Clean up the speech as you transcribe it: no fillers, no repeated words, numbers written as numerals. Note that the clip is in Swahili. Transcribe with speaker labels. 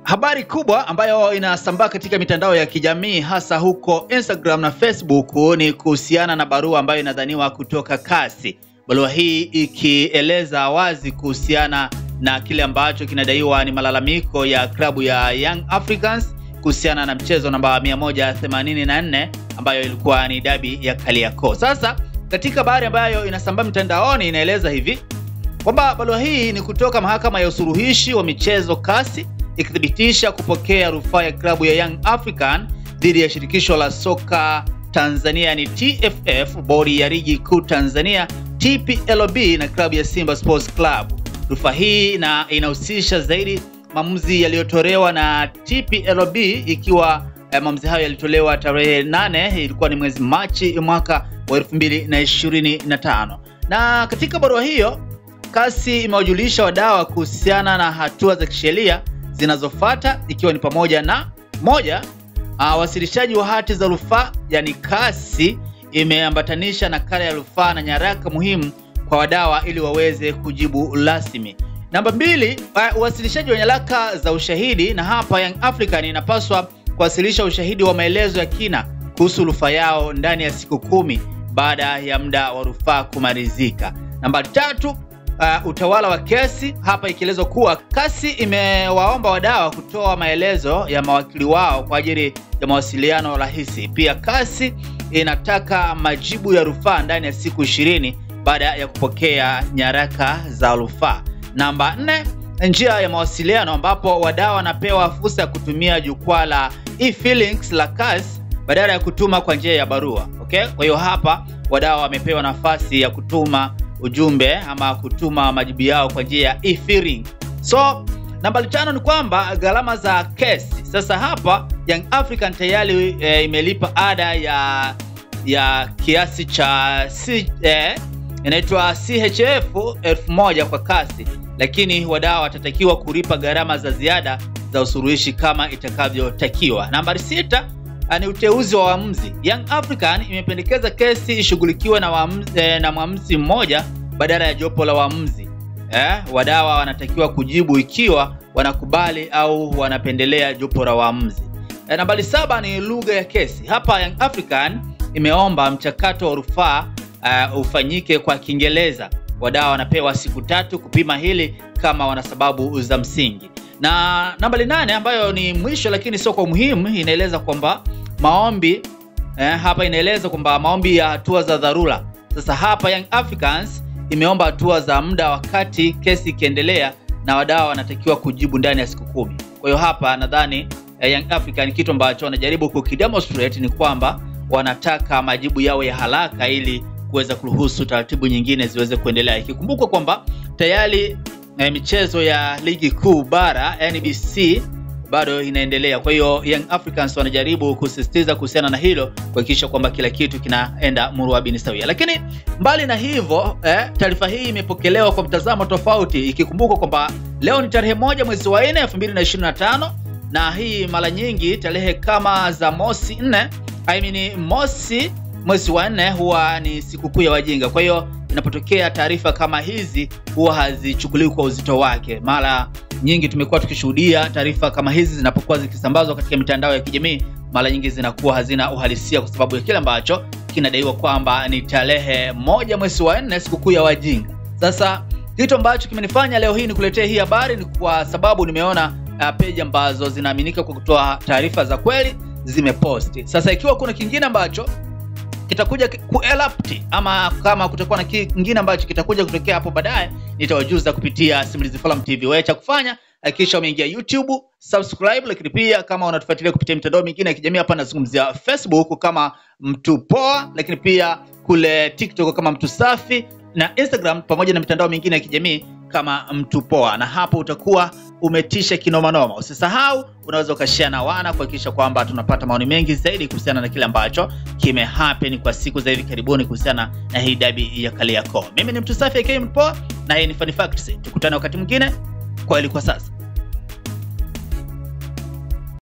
Speaker 1: Habari kubwa ambayo inasambaa katika mitandao ya kijamii hasa huko Instagram na Facebook ni kuhusiana na barua ambayo inadhaniwa kutoka CAS. Barua hii ikieleza wazi kuhusiana na kile ambacho kinadaiwa ni malalamiko ya klabu ya Young Africans kuhusiana na mchezo namba 184 ambayo ilikuwa ni dabi ya Kariakoo. Sasa katika habari ambayo inasambaa mitandaoni inaeleza hivi kwamba barua hii ni kutoka mahakama ya usuluhishi wa michezo CAS ikithibitisha kupokea rufaa ya klabu ya Young African dhidi ya shirikisho la soka Tanzania ni TFF, bodi ya ligi kuu Tanzania TPLB na klabu ya Simba Sports Club. Rufaa hii inahusisha zaidi maamuzi yaliyotolewa na TPLB, ikiwa maamuzi hayo yalitolewa tarehe 8, ilikuwa ni mwezi Machi mwaka wa 2025. Na katika barua hiyo CAS imewajulisha wadau kuhusiana na hatua za kisheria zinazofuata, ikiwa ni pamoja na moja, wasilishaji wa hati za rufaa, yani CAS imeambatanisha nakala ya rufaa na nyaraka muhimu kwa wadau ili waweze kujibu rasmi. Namba 2, wasilishaji wa nyaraka za ushahidi, na hapa Young African inapaswa kuwasilisha ushahidi wa maelezo ya kina kuhusu rufaa yao ndani ya siku 10 baada ya muda wa rufaa kumalizika. Namba 3, utawala wa kesi, hapa ikielezwa kuwa CAS imewaomba wadau kutoa maelezo ya mawakili wao kwa ajili ya mawasiliano rahisi. Pia CAS inataka majibu ya rufaa ndani ya siku 20 baada ya kupokea nyaraka za rufaa. Namba 4, njia ya mawasiliano, ambapo wadau wanapewa fursa ya kutumia jukwaa la e-filings la CAS badala ya kutuma kwa njia ya barua. Okay? Kwa hiyo hapa wadau wamepewa nafasi ya kutuma ujumbe ama kutuma majibu yao kwa njia ya e-filing. So, namba 5 ni kwamba gharama za kesi. Sasa hapa Young African tayari imelipa ada ya kiasi cha inaitwa CHF 1000 kwa CAS, lakini wadau watatakiwa kulipa gharama za ziada za usuluhishi kama itakavyotakiwa. Namba 6 ni uteuzi wa waamuzi. Young African imependekeza kesi ishughulikiwe na mwamuzi mmoja badala ya jopo la waamuzi. Wadau wanatakiwa kujibu ikiwa wanakubali au wanapendelea jopo la waamuzi. Namba 7 ni lugha ya kesi. Hapa Young African imeomba mchakato wa rufaa ufanyike kwa Kiingereza. Wadau wanapewa siku 3 kupima hili kama wana sababu za msingi. Na namba 8 ambayo ni mwisho lakini sio kwa muhimu, inaeleza kwamba maombi hapa inaeleza kwamba maombi ya hatua za dharura. Sasa hapa Young Africans imeomba hatua za muda wakati kesi ikiendelea, na wadau wanatakiwa kujibu ndani ya siku 10. Kwa hiyo hapa nadhani Young African kitu ambacho wanajaribu kukidemonstrate ni kwamba wanataka majibu yao ya haraka ili kuweza kuruhusu taratibu nyingine ziweze kuendelea. Ikikumbukwa kwamba tayari michezo ya ligi kuu bara NBC bado inaendelea. Kwa hiyo Young Africans wanajaribu kusisitiza kuhusiana na hilo, kuhakikisha kwamba kila kitu kinaenda murwa bin sawia. Lakini mbali na hivyo, taarifa hii imepokelewa kwa mtazamo tofauti, ikikumbuka kwamba leo ni tarehe 1 mwezi wa 4 2025, na hii mara nyingi tarehe kama za mosi 4 mosi mwezi wa 4 huwa ni sikukuu ya wajinga. Kwa hiyo inapotokea taarifa kama hizi huwa hazichukuliwi kwa uzito wake. Mara nyingi tumekuwa tukishuhudia taarifa kama hizi zinapokuwa zikisambazwa katika mitandao ya kijamii, mara nyingi zinakuwa hazina uhalisia kwa sababu ya kile ambacho kinadaiwa kwamba ni tarehe 1 mwezi wa 4 sikukuu ya wajinga. Sasa kitu ambacho kimenifanya leo hii nikuletee hii habari ni kwa sababu nimeona page ambazo zinaaminika kwa kutoa taarifa za kweli zimeposti. Sasa ikiwa kuna kingine ambacho kitakuja kuelapti ama kama kutakuwa na kingine ambacho kitakuja kutokea hapo baadaye, nitawajuza kupitia Simulizi Forum TV. Wewe cha kufanya hakikisha umeingia YouTube, subscribe, lakini pia kama unatufuatilia kupitia mitandao mingine ya kijamii, hapa nazungumzia Facebook kama Mtu Poa, lakini pia kule TikTok kama Mtu Safi, na Instagram pamoja na mitandao mingine ya kijamii kama Mtu Poa, na hapo utakuwa umetisha kinoma noma. Usisahau unaweza ukashare na wana kuhakikisha kwamba tunapata maoni mengi zaidi kuhusiana na kile ambacho kimehappen kwa siku za hivi karibuni kuhusiana na hii dabi ya Kariakoo. Mimi ni Mtu Safi aka Mtu Poa, na hii ni Funny Facts. Tukutane wakati mwingine. Kwa heri kwa sasa.